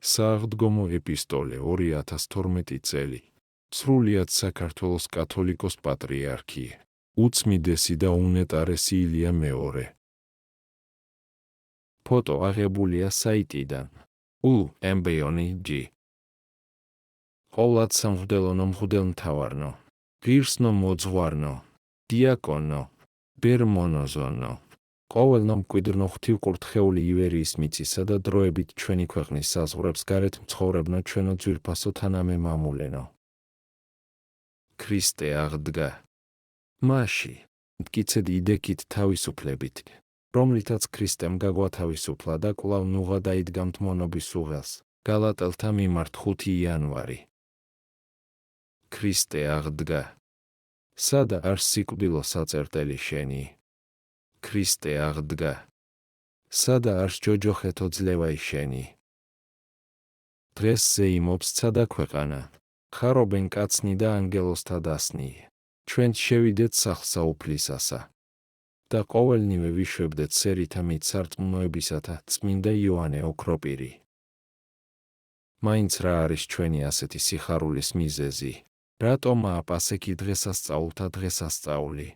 სააღდგომო ეპისტოლე 2012 წელი. სრულიად საქართველოს კათოლიკოს პატრიარქი, უწმიდესი და უნეტარესი ილია მეორე. ფოტო აღებულია საიტიდან UMBONG. ყოვლად სამღვდელონო მღვდელმთავარნო, ღირსნო მოძღვარნო, დიაკონო, ბერმონოზონო, ყოველნო მკვიდრნო ღვთივკურთხეული ივერიის მიწისა და დროებით ჩვენი ქვეყნის საზღვრებს გარეთ მცხოვრებნო ჩვენო ძვირფასო თანამე მამულენო. ქრისტე აღდგა. მასში მტკიცედ იდექით თავისუფლებით, რომლითაც ქრისტემ გაგვათავისუფლა და კვლავ ნუღა დაიდგა მტმონობის უღელს, გალატელთა მიმართ 5 იანვარი. ქრისტე აღდგა. სადა არ სიკვდილო საწერტელი შენი? ქრისტე აღდგა. სადა არს ჯოჯოხეთო ძლევაი შენი? დღეს ზეიმობს ცადა ქვეყანა, ხარობენ კაცნი და ანგელოზთა დასნი. ჩვენ შევიდეთ სახლსა უფლისასა და ყოველნივე ვიშვებდეთ სერითა მით სარწმუნოებისათა წმინდა იოანე ოქროპირი. მაინც რა არის ჩვენი ასეთი სიხარულის მიზეზი? რატომაა პასექი დღესასწაულთა დღესასწაული?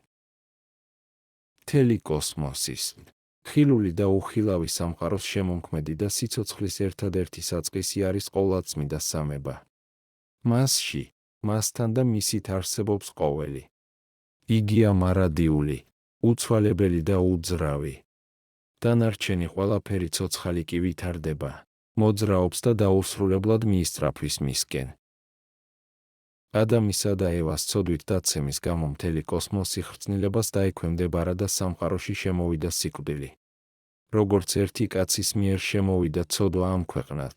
მთელი კოსმოსის, ხილული და უხილავი სამყაროს შემომქმედი და სიცოცხლის ერთადერთი საწყისი არის ყოვლადწმიდა სამება. მასში, მასთან და მისით არსებობს ყოველი. იგია მარადიული, უცვალებელი და უძრავი. დანარჩენი ყველაფერი ცოცხალი კი ვითარდება, მოძრაობს და დაუსრულებლად მიისწრაფვის მისკენ. ადამისა და ევას ცოდვით დაცემის გამო მთელი კოსმოსი ხრწნილებას დაექვემდებარა და სამყაროში შემოვიდა სიკვდილი. როგორც ერთი კაცის მიერ შემოვიდა ცოდვა ამ ქვეყნად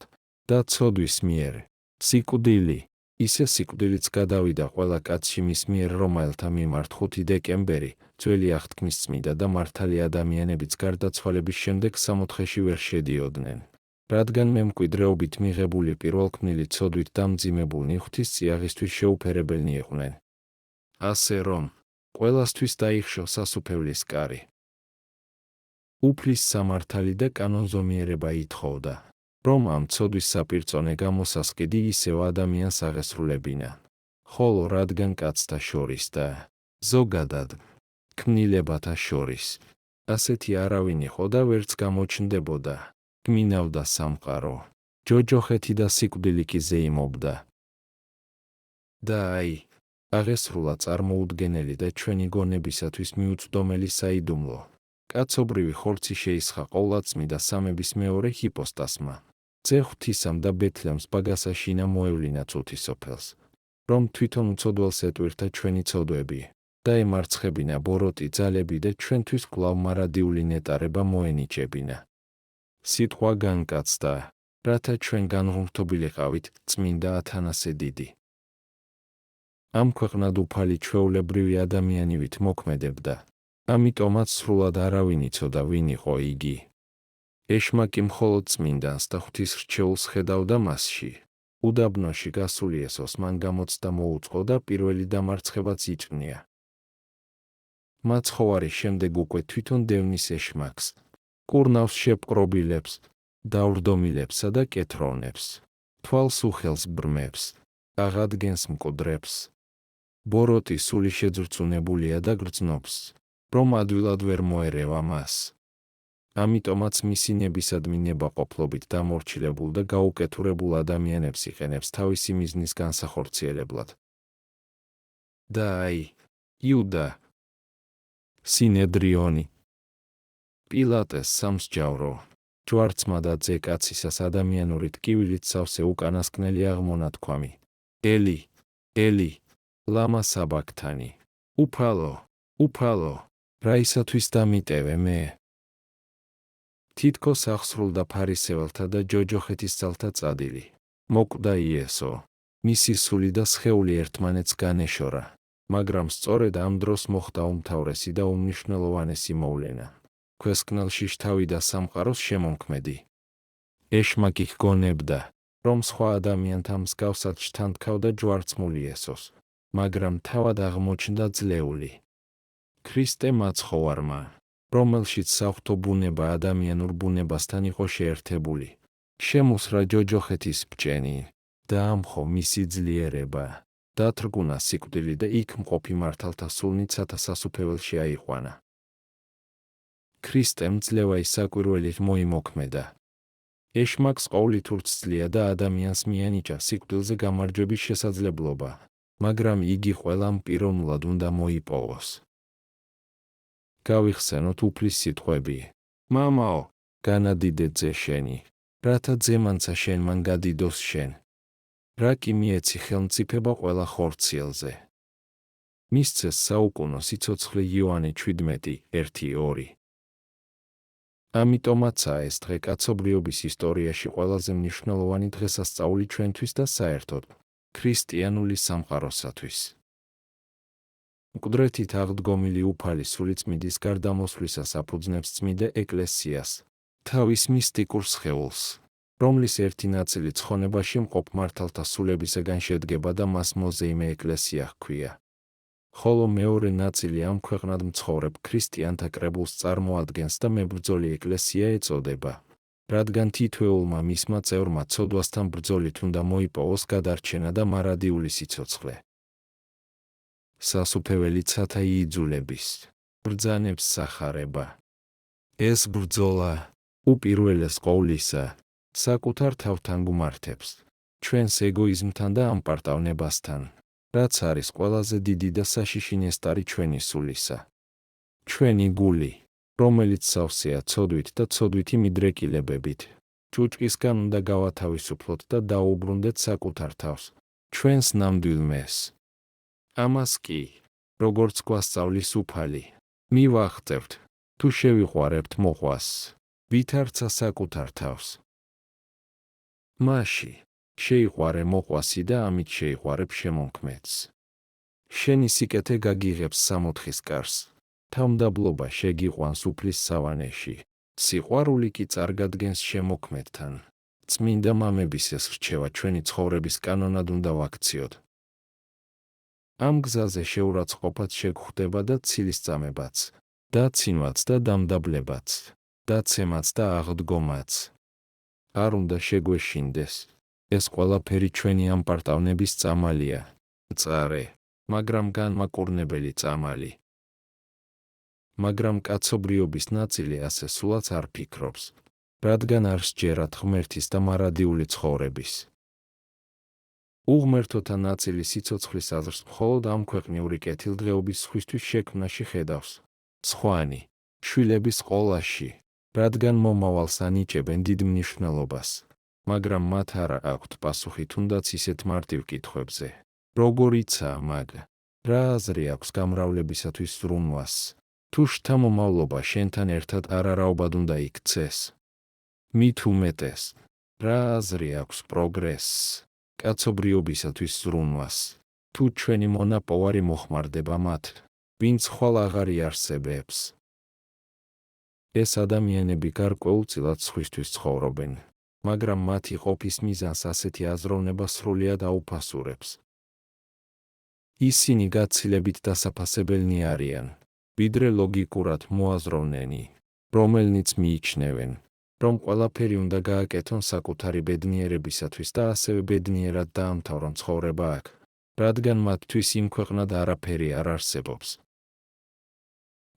და ცოდვის მიერ სიკვდილი, ისე სიკვდილიც გადავიდა ყველა კაცში მის მიერ, რომელთა მიმართ 5 დეკემბერი, ძველი აღთქმის წმიდა და მართალი ადამიანებიც გარდაცვალების შემდეგ სამოთხეში ვერ შედიოდნენ, რადგან მემკვიდრეობით მიღებული პირველქმნილი ცოდვით დამძიმებულნი ღვთისწიაღისთვის შეუფერებელნი იყვნენ. ასე რომ, ყველასთვის დაიხშო სასუფევლის კარი. უფლის სამართალი და კანონზომიერება ითხოვდა, რომ ამ ცოდვის საპირწონე გამოსასყიდი ისევ ადამიანს აღესრულებინა, ხოლო რადგან კაცთა შორის და ზოგადად ქმნილებათა შორის ასეთი არავინ იყო და ვერც გამოჩნდებოდა, გმინავდა სამყარო, ჯოჯოხეთი და სიკვდილი კი ზეიმობდა. და აი, აღესრულა წარმოუდგენელი და ჩვენი გონებისათვის მიუწვდომელი საიდუმლო, კაცობრივი ხორცი შეისხა ყოვლადწმიდა სამების მეორე ჰიპოსტასმა, ძე ღვთისამ და ბეთლემს ბაგასაშინა მოევლინა წუთისოფელს, რომ თვითონ უცოდველს ეტვირთა ჩვენი ცოდვები და ემარცხებინა ბოროტი ძალები და ჩვენთვის კვლავ მარადიული ნეტარება მოენიჭებინა. სიტყვა განკაცდა, რათა ჩვენ განღმრთობილიყავით წმინდა ათანასე დიდი. ამ ქვეყნად უფალი ჩვეულებრივი ადამიანივით მოქმედებდა, ამიტომაც სრულად არავინ იცოდა ვინ იყო იგი. ეშმა კი მხოლოდ წმინდანს და ღვთისრჩეულს ხედავდა მასში. უდაბნოში გასული ესოს მან გამოცდა მოუწყო და პირველი დამარცხებაც იწვნია. მაცხოვარი შემდეგ უკვე თვითონ დევნის ეშმაკს, კურნავს შეპყრობილებს, დავრდომილებსა და კეთრონებს, თვალს უხელს ბრმებს, აღადგენს მკვდრებს. ბოროტი სული შეძრწუნებულია და გრძნობს, რომ ადვილად ვერ მოერევა მას. ამიტომაც მისი ნებისადმი ნებაყოფლობით დამორჩილებულ და გაუკეთურებულ ადამიანებს იყენებს თავისი მიზნის განსახორციელებლად. და აი, იუდა, სინედრიონი, პილატეს სამსჯავრო, ჯვარცმა და ძე კაცისას ადამიანური ტკივილით სავსე უკანასკნელი აღმონათქვამი. ელი, ელი, ლამა საბაქთანი. უფალო, უფალო, რაისათვის დამიტევე მე? თითქოს აღსრულდა ფარისეველთა და ჯოჯოხეთის ძალთა წადილი. მოკვდა იესო, მისი სული და სხეული ერთმანეთს განეშორა, მაგრამ სწორედ ამ დროს მოხდა უმთავრესი და უმნიშვნელოვანესი მოვლენა. ქვესკნელში შთავიდა სამყაროს შემომქმედი. ეშმა კი ჰგონებდა, რომ სხვა ადამიანთა მსგავსად შთანთქავდა ჯვარცმული იესოს, მაგრამ თავად აღმოჩნდა ძლეული. ქრისტე მაცხოვარმა, რომელშიც საღვთო ბუნება ადამიანურ ბუნებასთან იყო შეერთებული, შემოსრა ჯოჯოხეთის ბჭენი, დაამხო მისი ძლიერება, დათრგუნა სიკვდილი და იქ მყოფი მართალთა სულნიცათა სასუფეველში აიყვანა. ქრისტემ ძლევა ისაკვირველით მოიმოქმედა. ეშმაკს ყოვლით ურცძლია და ადამიანს მიანიჭა სიკვდილზე გამარჯვების შესაძლებლობა, მაგრამ იგი ყველამ პიროვნულად უნდა მოიპოვოს. გავიხსენოთ უფლის სიტყვები. მამაო, განადიდე ძე შენი, რათა ძემანცა შენ მან გადიდოს შენ. რა კი მიეცი ხელმწიფება ყველა ხორციელზე. მისცეს საუკუნო სიცოცხლე იოანე 17:1-2. ამიტომაცაა ეს დღე კაცობრიობის ისტორიაში ყველაზე მნიშვნელოვანი დღესასწაული ჩვენთვის და საერთოდ ქრისტიანული სამყაროსათვის. მკვდრეთით აღდგომილი უფალი სულიწმიდის გარდამოსვლისას აფუძნებს წმიდა ეკლესიას, თავის მისტიკურ სხეულს, რომლის ერთი ნაწილი ცხონებაში მყოფ მართალთა სულებისაგან შედგება და მას მოზეიმე ეკლესია ჰქვია. ხოლო მეორე ნაწილი ამ ქვეყნად მცხოვრებ ქრისტიანთა კრებულს წარმოადგენს და მებრძოლი ეკლესია ეწოდება, რადგან თითოეულმა მისმა წევრმა ცოდვასთან ბრძოლით უნდა მოიპოვოს გადარჩენა და მარადიული სიცოცხლე. სასუფეველი ცათა იძულების, ბრძანებს სახარება. ეს ბრძოლა, უპირველეს ყოვლისა, საკუთარ თავთან გუმართებს, ჩვენს ეგოიზმთან და ამპარტავნებასთან, რაც არის ყველაზე დიდი და საშიში ნესტარი ჩვენი სულისა. ჩვენი გული, რომელიც სავსეა ცოდვით და ცოდვითი მიდრეკილებებით, ჭუჭკისგან უნდა გავათავისუფლოთ და დაუბრუნდეთ საკუთარ თავს, ჩვენს ნამდვილ მეს. ამას კი, როგორც გვასწავლის უფალი, მივაღწევთ, თუ შევიყვარებთ მოყვას, ვითარცა საკუთარ თავს. მაშინ შეიყვარე მოყვასი და ამით შეიყვარებ შემონქმედს. შენი სიკეთე გაგიღებს სამოთხის კარს, თავმდაბლობა შეგიყვანს უფლის სავანეში, სიყვარული კი წარგადგენს შემოქმედთან. წმინდა მამების ეს რჩევა ჩვენი ცხოვრების კანონად უნდა ვაქციოთ. ამ გზაზე შეურაცხყოფად შეგვხვდება და ცილისწამებაც, დაცინვაც და დამდაბლებაც, დაცემაც და აღდგომაც. არ უნდა შეგვეშინდეს. ეს ყველაფერი ჩვენი ამპარტავნების წამალია, მწარე, მაგრამ განმაკურნებელი წამალი. მაგრამ კაცობრიობის ნაწილი ასე სულაც არ ფიქრობს, რადგან არ სჯერათ ღმერთის და მარადიული ცხოვრების. უღმერთოთა ნაწილი სიცოცხლის აზრს მხოლოდ ამ ქვეყნიური კეთილდღეობის სხვისთვის შექმნაში ხედავს, სხვანი, შვილების ყოლაში, რადგან მომავალს ანიჭებენ დიდ მნიშვნელობას. მაგრამ მათ არა აქვთ პასუხი თუნდაც ისეთ მარტივ კითხვებზე. როგორიცაა მაგ, რა აზრი აქვს გამრავლებისათვის ზრუნვას, თუ შთამომავლობა შენთან ერთად არარაობად უნდა იქცეს. მით უმეტეს, რა აზრი აქვს პროგრესს, კაცობრიობისათვის ზრუნვას, თუ ჩვენი მონაპოვარი მოხმარდება მათ, ვინც ხვალ აღარ იარსებებს. ეს ადამიანები გარკვეულწილად სხვისთვის ცხოვრობენ, მაგრამ მათი ყოფის მიზანს ასეთი აზროვნება სრულიად აუფასურებს. ისინი გაცილებით დასაფასებელნი არიან, ვიდრე ლოგიკურად მოაზროვნენი, რომელნიც მიიჩნევენ, რომ ყველაფერი უნდა გააკეთონ საკუთარი ბედნიერებისათვის და ასევე ბედნიერად დაამთავრონ ცხოვრება აქ, რადგან მათთვის იმ ქვეყნად არაფერი არ არსებობს.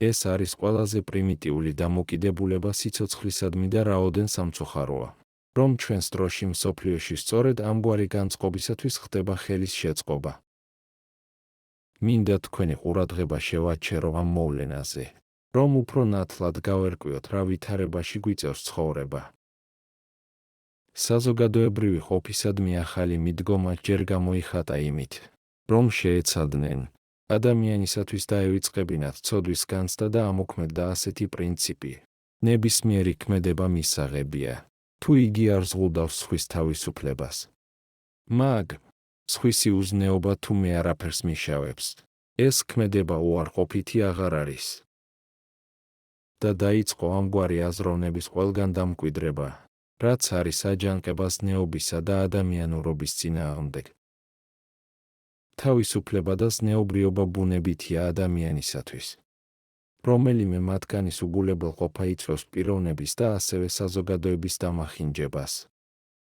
ეს არის ყველაზე პრიმიტიული დამოკიდებულება სიცოცხლისადმი და რაოდენ სამწუხაროა, რომ ჩვენს დროში მსოფლიოში სწორედ ამგვარი განწყობისათვის ხდება ხელის შეწყობა. მინდა თქვენი ყურადღება შევაჩერო ამ მოვლენაზე, რომ უფრო ნათლად გავერკვიოთ რა ვითარებაში გვიწევს ცხოვრება. საზოგადოებრივი ყოფისადმი ახალი მიდგომა ჯერ გამოიხატა იმით, რომ შეეცადნენ, ადამიანისათვის დაევიწყებინათ ცოდვის განცდა და ამოქმედდა ასეთი პრინციპი, ნებისმიერი ქმედება მისაღებია, თუ იგი არ ზღუდავს სხვის თავისუფლებას. მაგ, სხვისი უზნეობა თუ მე არაფერს მიშავებს, ეს ქმედება უარყოფითი აღარ არის. და დაიწყო ამგვარი აზროვნების ყველგან დამკვიდრება, რაც არის აჯანყებას ზნეობისა და ადამიანურობის წინააღმდეგ. თავისუფლება და ზნეობრიობა ბუნებითია ადამიანისათვის. რომელიმე მათგანის უგულებელ ყოფა იწვევს პიროვნების და ასევე საზოგადოების დამახინჯებას.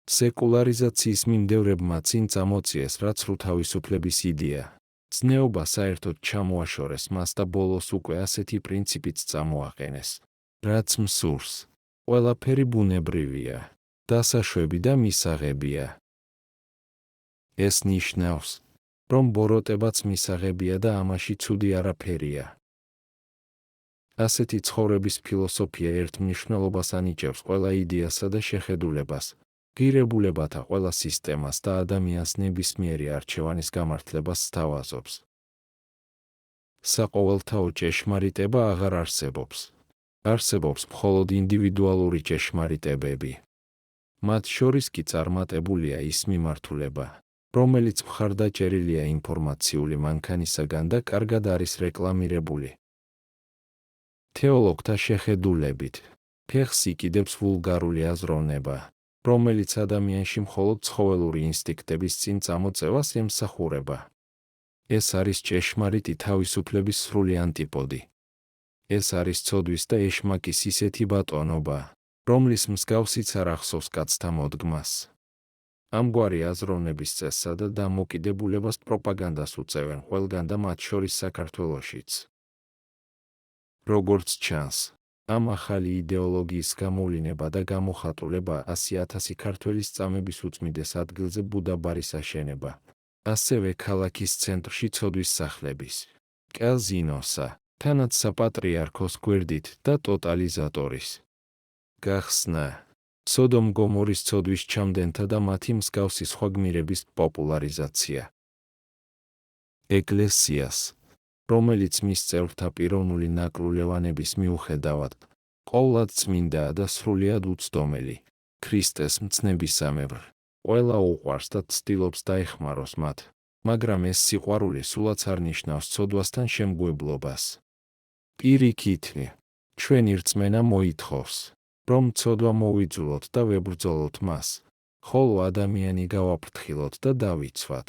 სეკულარიზაციის მიმდევრებმა წინ წამოწიეს რაც რუთავისუფლების იდეა. ზნეობა საერთოდ ჩამოაშორეს მას და ბოლოს უკვე ასეთი პრინციპიც წამოაყენეს. რაც მსურს. ყველაფერი ბუნებრივია. დასაშვები და მისაღებია. ეს ნიშნავს, რომ ბოროტებაც მისაღებია და ამაში ცუდი არაფერია. ასეთი ცხოვრების ფილოსოფია ერთმნიშვნელობას ანიჭებს ყველა იდეასა და შეხედულებას, ღირებულებათა ყველა სისტემას და ადამიანს ნებისმიერი არჩევანის გამართლებას სთავაზობს. საყოველთაო ჭეშმარიტება აღარ არსებობს. არსებობს მხოლოდ ინდივიდუალური ჭეშმარიტებები. მათ შორის კი წარმატებულია ის მიმართულება, რომელიც მხარდაჭერილია ინფორმაციული მანქანისაგან და კარგად არის რეკლამირებული. თეოლოგთა შეხედულებით, ფეხს იკიდებს ვულგარული აზროვნება, რომელიც ადამიანში მხოლოდ ცხოველური ინსტინქტების წინ წამოწევას ემსახურება. ეს არის ჭეშმარიტი თავისუფლების სრული ანტიპოდი. ეს არის ცოდვის და ეშმაკის ისეთი ბატონობა, რომლის მსგავსიც არ ახსოვს კაცთა მოდგმას. ამგვარი აზროვნების წესსა და დამოკიდებულებას პროპაგანდას უწევენ ყველგან და მათ შორის საქართველოშიც. როგორც ჩანს, ამ ახალი იდეოლოგიის გამოვლინება და გამოხატულება 100,000 ქართველის წამების უწმიდეს ადგილზე ბუდაბარის აშენება. ასევე ქალაქის ცენტრში ცოდვის სახლების, კაზინოსა, თანაც საპატრიარქოს გვერდით და ტოტალიზატორის გახსნა. სოდომ-გომორის ცოდვის ჩამდენთა და მათი მსგავსი სხვა გმირების პოპულარიზაცია. ეკლესიას, რომელიც მის წევრთა პიროვნული ნაკლულევანების მიუხედავად, ყოვლად წმინდაა და სრულიად უცდომელი, ქრისტეს მცნებისამებრ, ყველა უყვარს და ცდილობს დაეხმაროს მათ, მაგრამ ეს სიყვარული სულაც არ ნიშნავს ცოდვასთან შემგუებლობას. პირიქით, ჩვენი რწმენა მოითხოვს, რომ ცოდვა მოვიძულოთ და ვებრძოლოთ მას, ხოლო ადამიანი გავაფრთხილოთ და დავიცვათ.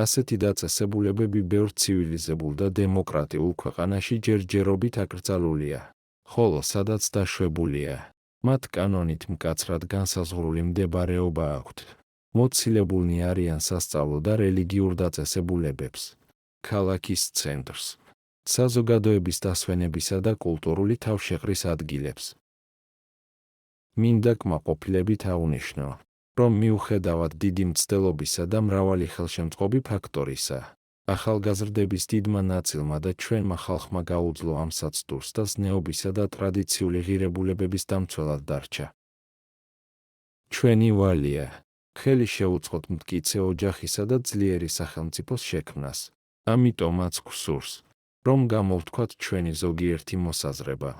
ასეთი დაწესებულებები ბევრ ცივილიზებულ და დემოკრატიულ ქვეყანაში ჯერჯერობით აკრძალულია, ხოლო სადაც დაშვებულია, მათ კანონით მკაცრად განსაზღვრული მდებარეობა აქვთ. მოცილებულნი არიან სასწავლო და რელიგიურ დაწესებულებებს, ქალაქის ცენტრს, საზოგადოების დასვენებისა და კულტურული თავშეყრის ადგილებს. მინდა კმაყოფილებით აღვნიშნო, რომ მიუხედავად დიდი მცდელობისა და მრავალი ხელშემწყობი ფაქტორისა, ახალგაზრდების დიდმა ნაწილმა და ჩვენმა ხალხმა გაუძლო ამ საცდურს და ზნეობისა და ტრადიციული ღირებულებების დამცველად დარჩა. ჩვენი ვალია, ხელი შეუწყოთ მტკიცე ოჯახისა და ძლიერი სახელმწიფოს შექმნას, ამიტომაც გვსურს, რომ გამოვთქვათ ჩვენი ზოგიერთი მოსაზრება.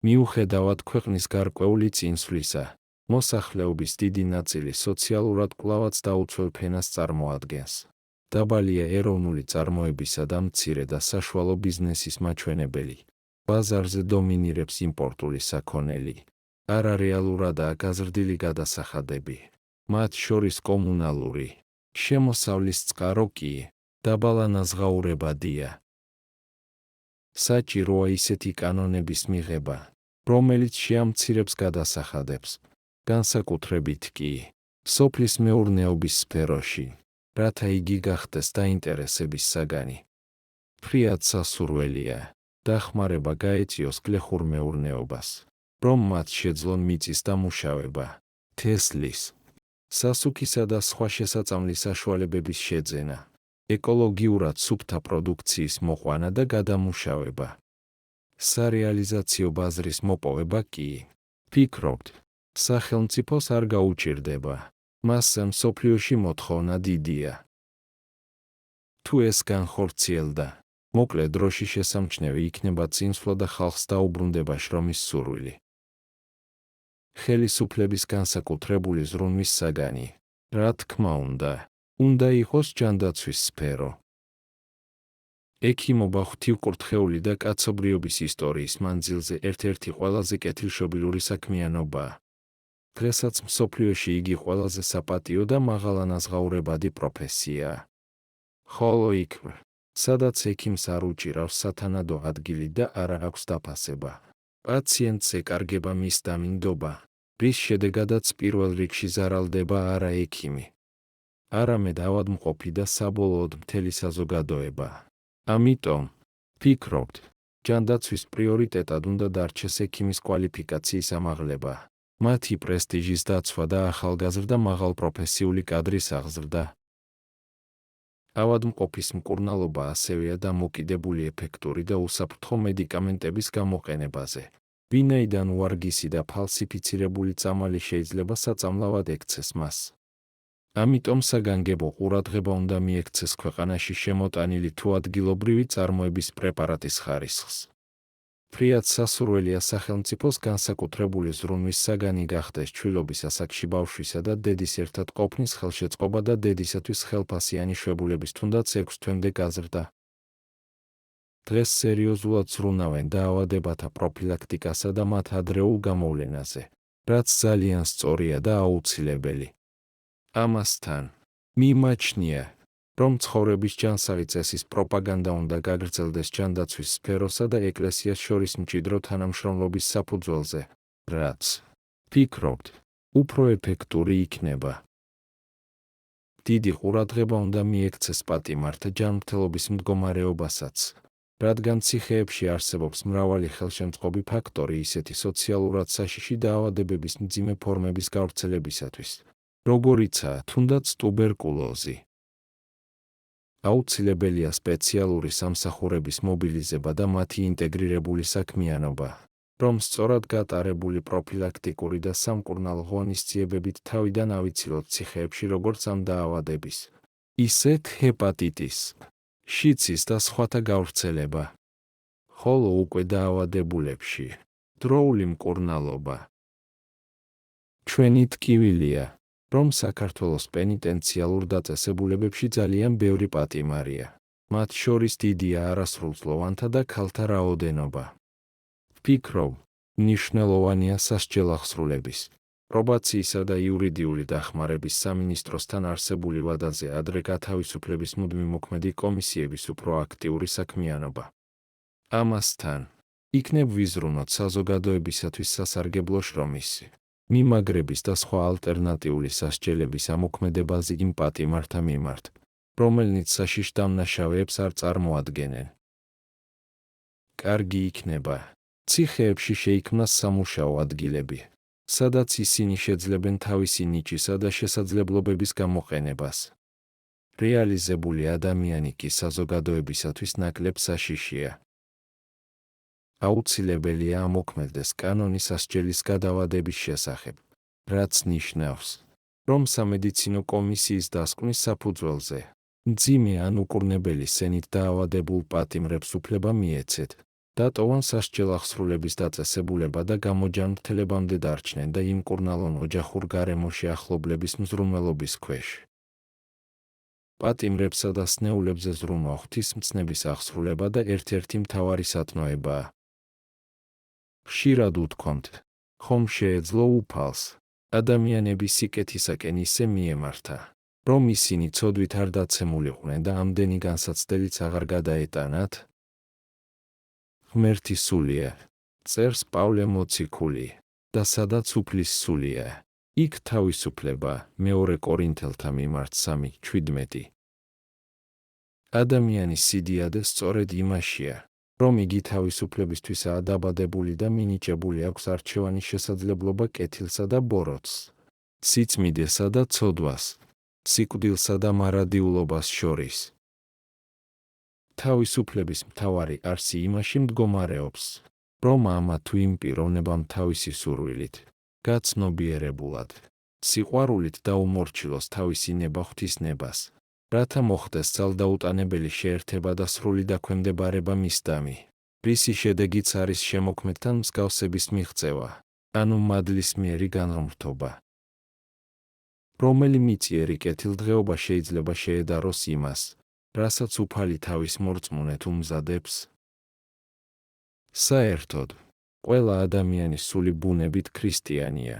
მიუხედავად ქვეყნის გარკვეული წინსვლისა, მოსახლეობის დიდი ნაწილი სოციალურად კვლავაც დაუცველ ფენას წარმოადგენს. დაბალია ეროვნული წარმოებისა და მცირე და საშუალო ბიზნესის მაჩვენებელი. ბაზარზე დომინირებს იმპორტული საქონელი. არარეალურადაა გაზრდილი გადასახადები. მათ შორის კომუნალური, შემოსავლის წყარო კი დაბალანაზღაურებადია. საჭიროა ისეთი კანონების მიღება, რომელიც შეამცირებს გადასახადებს, განსაკუთრებით კი სოფლის მეურნეობის სფეროში, რათა იგი გახდეს დაინტერესების საგანი. ფრიად სასურველია, დახმარება გაეწიოს გლეხურ მეურნეობას, რომ მათ შეძლონ მიწის დამუშავება, თესლის, სასუქისა და სხვა შესაწამლი საშუალებების შეძენა, ეკოლოგიურად სუფთა პროდუქციის მოყვანა და გადამუშავება. სარეალიზაციო ბაზრის მოპოვება კი, ფიქრობთ, სახელმწიფოს არ გაუჭირდება, მასზე მსოფლიოში მოთხოვნა დიდია. თუ ეს განხორციელდა, მოკლე დროში შესამჩნევი იქნება წინსვლა და ხალხს დაუბრუნდება შრომის სურვილი. ხელისუფლების განსაკუთრებული ზრუნვის საგანი, რა თქმა უნდა იყოს ჯანდაცვის სფერო. ექიმობა ღვთივკურთხეული და კაცობრიობის ისტორიის მანძილზე ერთ-ერთი ყველაზე კეთილშობილური საქმიანობაა. დღესაც მსოფლიოში იგი ყველაზე საპატიო და მაღალანაზღაურებადი პროფესიაა. ხოლო იქ, სადაც ექიმს არ უჭირავს სათანადო ადგილი და არა აქვს დაფასება, პაციენტს ეკარგება მის დამინდობა, რის შედეგადაც პირველ რიგში ზარალდება არა ექიმი, არამედ ავადმყოფი და საბოლოოდ მთელი საზოგადოება. ამიტომ, ვფიქრობთ, ჯანდაცვის პრიორიტეტად უნდა დარჩეს ექიმის კვალიფიკაციის ამაღლება, მათი პრესტიჟის დაცვა და ახალგაზრდა მაღალპროფესიული კადრის აღზრდა. ავადმყოფის მკურნალობა ასევეა დამოკიდებული ეფექტური და უსაფრთხო მედიკამენტების გამოყენებაზე, ვინაიდან უარგისი და ფალსიფიცირებული წამალი შეიძლება საწამლავად ექცეს მას. ამიტომ საგანგებო ყურადღება უნდა მიექცეს ქვეყანაში შემოტანილი თუ ადგილობრივი წარმოების პრეპარატის ხარისხს. ფრიად სასურველია სახელმწიფოს განსაკუთრებული ზრუნვის საგანი გახდეს ჩვილობის ასაკში ბავშვისა და დედის ერთად ყოფნის ხელშეწყობა და დედისათვის ხელფასიანი შვებულების თუნდაც 6 თვემდე გაზრდა. დღეს სერიოზულად ზრუნავენ დაავადებათა პროფილაქტიკასა და მათ ადრეულ გამოვლენაზე, რაც ძალიან სწორია და აუცილებელი. ამასთან, მიმაჩნია, რომ ცხოვრების ჯანსაღი წესის პროპაგანდა უნდა გაგრძელდეს ჯანდაცვის სფეროსა და ეკლესიას შორის მჭიდრო თანამშრომლობის საფუძველზე, რაც, ვფიქრობთ, უფრო ეფექტური იქნება. დიდი ყურადღება უნდა მიექცეს პატიმართა ჯანმრთელობის მდგომარეობასაც, რადგან ციხეებში არსებობს მრავალი ხელშემწყობი ფაქტორი ისეთი სოციალურად საშიში დაავადებების მძიმე ფორმების გავრცელებისათვის, როგორიცაა თუნდაც ტუბერკულოზი. აუცილებელია სპეციალური სამსახურების მობილიზება და მათი ინტეგრირებული საქმიანობა, რომ სწორად გატარებული პროფილაქტიკური და სამკურნალო ღონისძიებებით თავიდან ავიცილოთ ციხეებში როგორც ამ დაავადების, ისეთ ჰეპატიტის, შიცის და სხვათა გავრცელება. ხოლო უკვე დაავადებულებში დროული მკურნალობა. ჩვენი ტკივილია, რომ საქართველოს პენიტენციალურ დაწესებულებებში ძალიან ბევრი პატიმარია, მათ შორის დიდია არასრულწლოვანთა და ქალთა რაოდენობა. ვფიქრობ, მნიშვნელოვანია სასჯელ-აღსრულების, პრობაციისა და იურიდიული დახმარების სამინისტროსთან არსებული ვადაზე ადრე გათავისუფლების მუდმივმოქმედი კომისიების უფრო აქტიური საქმიანობა. ამასთან, იქნებ ვიზრუნოთ საზოგადოებისათვის სასარგებლო შრომისი, მიმაგრების და სხვა ალტერნატიული სასჯელების ამოქმედებაზე იმ პატიმართა მიმართ, რომელნიც საშიშ დამნაშავეებს არ წარმოადგენენ. კარგი იქნება, ციხეებში შეიქმნას სამუშაო ადგილები, სადაც ისინი შეძლებენ თავისი ნიჭისა და შესაძლებლობების გამოყენებას. რეალიზებული ადამიანი კი საზოგადოებისათვის ნაკლებ საშიშია. აუცილებელია ამოქმედდეს კანონი სასჯელის გადავადების შესახებ, რაც ნიშნავს, რომ სამედიცინო კომისიის დასკვნის საფუძველზე მძიმე ან უკურნებელი სენით დაავადებულ პატიმრებს უფლება მიეცეთ, დატოვან სასჯელ-აღსრულების დაწესებულება და გამოჯანმრთელებამდე დარჩნენ და იმკურნალონ ოჯახურ გარემოში ახლობლების მზრუნველობის ქვეშ. პატიმრებსა და სნეულებზე ზრუნვა ღვთისმცნების აღსრულება და ერთ-ერთი მთავარი სათნოებაა. ხშირად უთქვამთ, ხომ შეეძლო უფალს, ადამიანების სიკეთისაკენ ისე მიემართა, რომ ისინი ცოდვით არ დაცემულიყვნენ და ამდენი განსაცდელიც აღარ გადაეტანათ? ღმერთი სულია, წერს პავლე მოციქული, და სადაც უფლის სულია, იქ თავისუფლება, 2 კორინთელთა მიმართ 3:17. ადამიანის სიდიადე სწორედ იმაშია, რომ იგი თავისუფლებისთვისაა დაბადებული და მინიჭებული აქვს არჩევანის შესაძლებლობა კეთილსა და ბოროტს, სიწმიდესა და ცოდვას, სიკვდილსა და მარადიულობას შორის. თავისუფლების მთავარი არსი იმაში მდგომარეობს, რომ ამა თუ იმ პიროვნებამ თავისი სურვილით, გაცნობიერებულად, სიყვარულით დაუმორჩილოს თავისი ნება ღვთისნებას, რათა მოხდეს ძალდაუტანებელი შეერთება და სრული დაქვემდებარება მისდამი, რისი შედეგიც არის შემოქმედთან მსგავსების მიღწევა, ანუ მადლისმიერი განღმრთობა. რომელი მიწიერი კეთილდღეობა შეიძლება შეედაროს იმას, რასაც უფალი თავის მორწმუნეთ უმზადებს? საერთოდ, ყველა ადამიანი სული ბუნებით ქრისტიანია,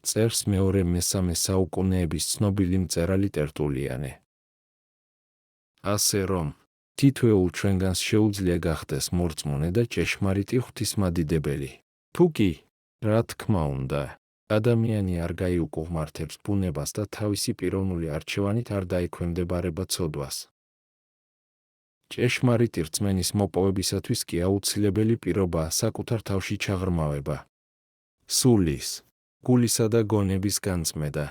წერს 2-3 საუკუნეების ცნობილი მწერალი ტერტულიანე. ასე რომ, თითოეულ ჩვენგანს შეუძლია გახდეს მორწმუნე და ჭეშმარიტი ღვთისმადიდებელი. თუ კი, რა თქმა უნდა, ადამიანი არ გაიუკუღმართებს ბუნებას და თავისი პიროვნული არჩევანით არ დაექვემდებარება ცოდვას. ჭეშმარიტი რწმენის მოპოვებისათვის კი აუცილებელი პირობაა საკუთარ თავში ჩაღრმავება. სულის, გულისა და გონების განწმენდა,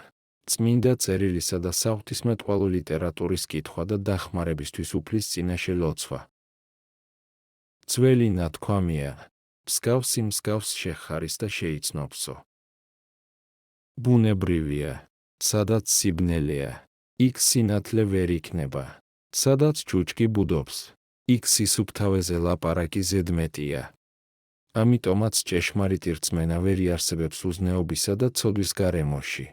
წმინდა წერილისა და საღვთისმეტყველო ლიტერატურის კითხვა და დახმარებისთვის უფლის წინაშე ლოცვა. ძველი ნათქვამია, მსგავსი მსგავს შეხარის და შეიცნობსო. ბუნებრივია, სადაც სიბნელეა, იქ სინათლე ვერ იქნება, სადაც ჩუჩკი ბუდობს, იქ სისუფთავეზე ლაპარაკი ზედმეტია. ამიტომაც ჭეშმარიტი რწმენა ვერ იარსებებს უზნეობისა და ცოდვის გარემოში.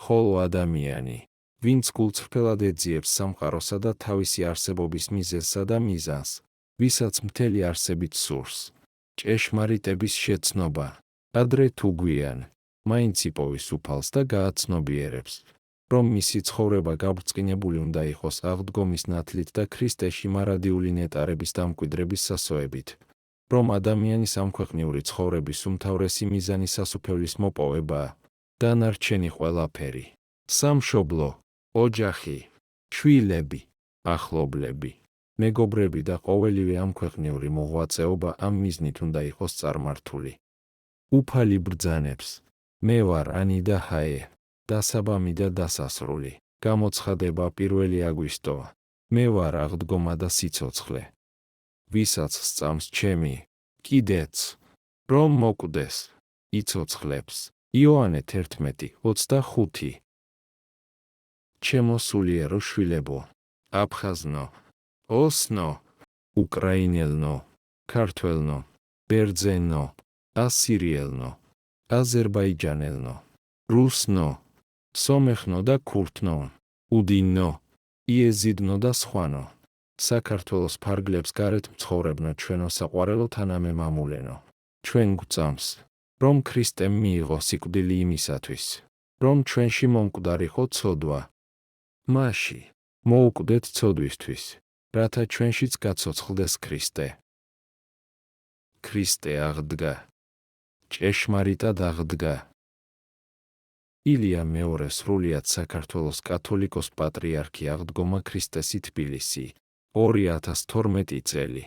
ხოლო ადამიანი, ვინც გულწრფელად ეძიებს სამყაროსა და თავისი არსებობის მიზეზსა და მიზანს, ვისაც მთელი არსებით სურს, ჭეშმარიტების შეცნობა, ადრე თუ გვიან, მაინც იპოვის უფალს და გააცნობიერებს, რომ მისი ცხოვრება გაბრწყინებული უნდა იყოს აღდგომის ნათლით და ქრისტეში მარადიული ნეტარების დამკვიდრების სასოებით, რომ ადამიანის ამქვეყნიური ცხოვრების უმთავრესი მიზანი სასუფეველის მოპოვებაა, დანარჩენი ყველაფერი, სამშობლო, ოჯახი, შვილები, ახლობლები, მეგობრები და ყოველივე ამქვეყნიური მოღვაწეობა ამ მიზნით უნდა იყოს წარმართული. უფალი ბრძანებს, მე ვარ ანი და ჰაე, დასაბამი და დასასრული, გამოცხადება 1 აგვისტო, მე ვარ აღდგომა და სიცოცხლე. ვისაც სწამს ჩემი, კიდეც, რომ მოკვდეს, იცოცხლებს. იოანე 11:25. ჩემო სულიერო შვილებო, აფხაზნო, ოსნო, უკრაინელნო, ქართველნო, ბერძენო, ასირიელნო, აზერბაიჯანელნო, რუსნო, სომეხნო და ქურთნო, უდინნო, იეზიდნო და სხვანო, საქართველოს ფარგლებს გარეთ მცხოვრებნო ჩვენო საყვარელო თანამემამულენო, ჩვენ გვწამს, რომ ქრისტემ მიიღო სიკვდილი იმისათვის, რომ ჩვენში მომკვდარიყო ცოდვა. მაში, მოუკვდეთ ცოდვისთვის, რათა ჩვენშიც გაცოცხლდეს ქრისტე. ქრისტე აღდგა. ჭეშმარიტად აღდგა. ილია მეორე სრულიად საქართველოს კათოლიკოს პატრიარქი აღდგომა ქრისტესი თბილისი, 2012 წელი.